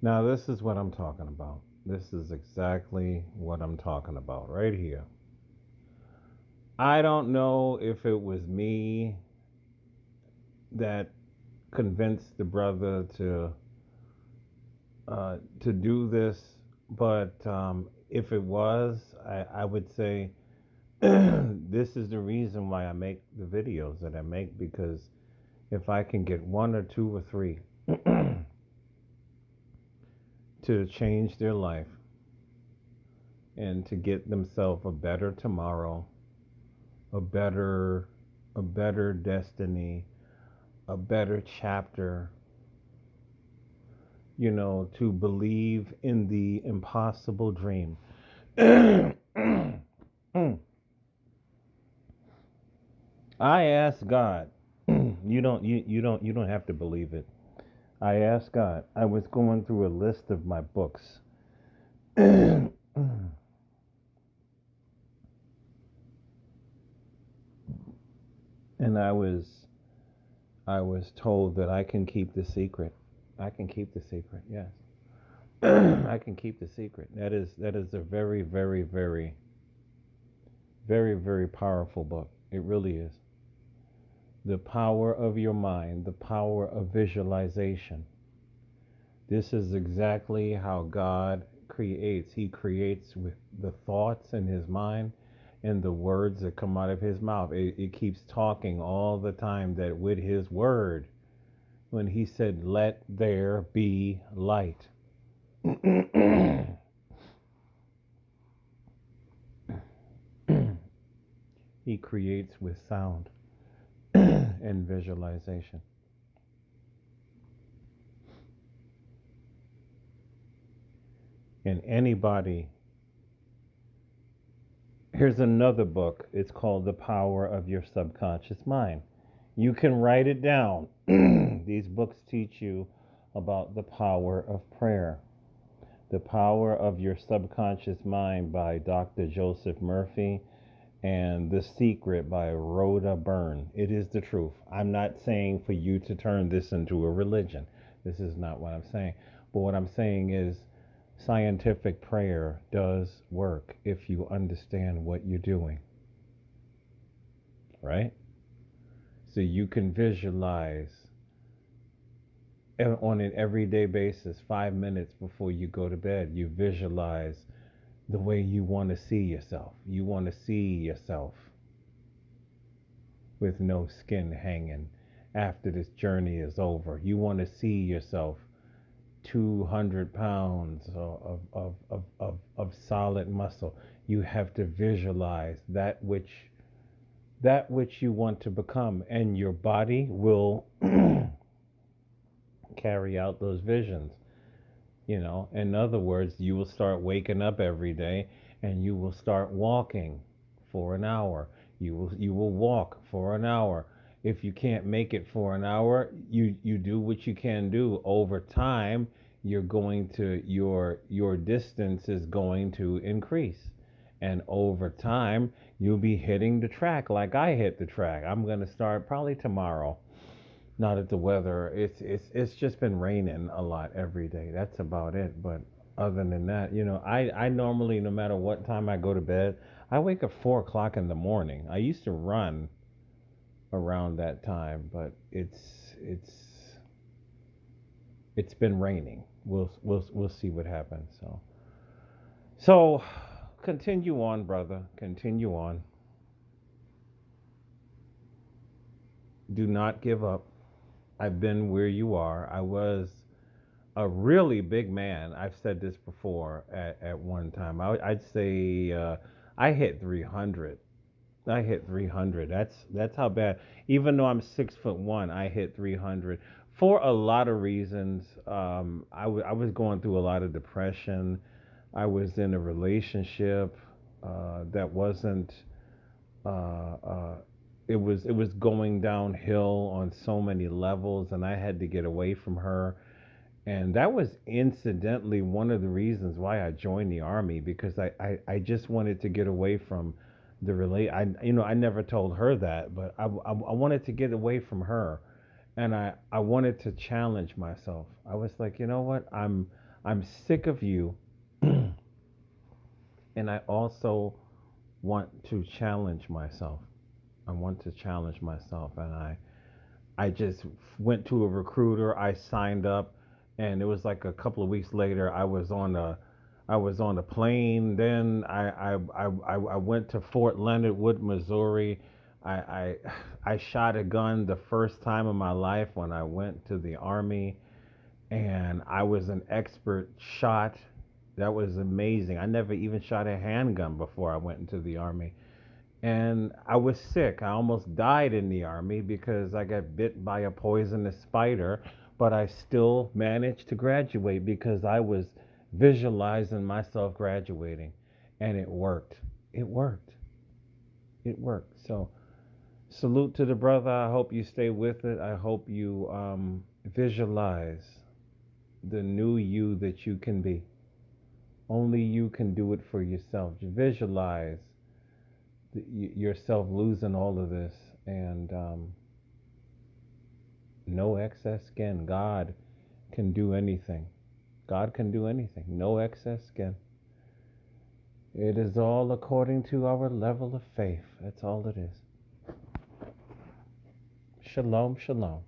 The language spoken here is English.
Now, this is what I'm talking about. This is exactly what I'm talking about right here. I don't know if it was me that convinced the brother to do this, but if it was, I would say this is the reason why I make the videos that I make, because if I can get one or two or three to change their life and to get themselves a better tomorrow, a better a better destiny, a better chapter, to believe in the impossible dream. I asked God. You don't have to believe it. I asked God. I was going through a list of my books. And I was told that I can keep the secret. I can keep the secret. Yes. I can keep the secret. That is a very, very, very, very, very powerful book. It really is. The power of your mind, the power of visualization. This is exactly how God creates. He creates with the thoughts in his mind and the words that come out of his mouth. It keeps talking all the time that with his word, when he said, "Let there be light." He creates with sound and visualization. And anybody, here's another book. It's called The Power of Your Subconscious Mind. You can write it down. These books teach you about the power of prayer. The Power of Your Subconscious Mind by Dr. Joseph Murphy, and The Secret by Rhoda Byrne. It is the truth. I'm not saying for you to turn this into a religion. This is not what I'm saying. But what I'm saying is scientific prayer does work if you understand what you're doing, right? So you can visualize on an everyday basis, 5 minutes before you go to bed. You visualize the way you want to see yourself. You want to see yourself with no skin hanging after this journey is over. You want to see yourself 200 pounds of solid muscle. You have to visualize that which you want to become, and your body will carry out those visions. In other words, you will start waking up every day and you will start walking for an hour. You will walk for an hour. If you can't make it for an hour, you do what you can do. Over time, you're going to your distance is going to increase. And over time, you'll be hitting the track like I hit the track. I'm going to start probably tomorrow. Not at the weather. It's just been raining a lot every day. That's about it. But other than that, I normally, no matter what time I go to bed, I wake up 4 o'clock in the morning. I used to run around that time, but it's been raining. We'll see what happens. So continue on, brother. Continue on. Do not give up. I've been where you are. I was a really big man. I've said this before at one time. I'd say I hit 300. I hit 300. That's how bad. Even though I'm 6'1", I hit 300 for a lot of reasons. I was going through a lot of depression. I was in a relationship that wasn't. Uh, uh, it was going downhill on so many levels, and I had to get away from her, and that was incidentally one of the reasons why I joined the army, because I just wanted to get away from the relate. I never told her that, but I wanted to get away from her. And I wanted to challenge myself. I was like, you know what? I'm sick of you, and I also want to challenge myself. I want to challenge myself, and I just went to a recruiter. I signed up, and it was like a couple of weeks later. I was on a plane. Then I went to Fort Leonard Wood, Missouri. I, I I shot a gun the first time in my life when I went to the army, and I was an expert shot. That was amazing. I never even shot a handgun before I went into the army, and I was sick. I almost died in the army because I got bit by a poisonous spider, but I still managed to graduate because I was visualizing myself graduating, and it worked. It worked. It worked. So, salute to the brother. I hope you stay with it. I hope you visualize the new you that you can be. Only you can do it for yourself. Visualize yourself losing all of this, and no excess skin. God can do anything. God can do anything. No excess skin. It is all according to our level of faith. That's all it is. Shalom, shalom.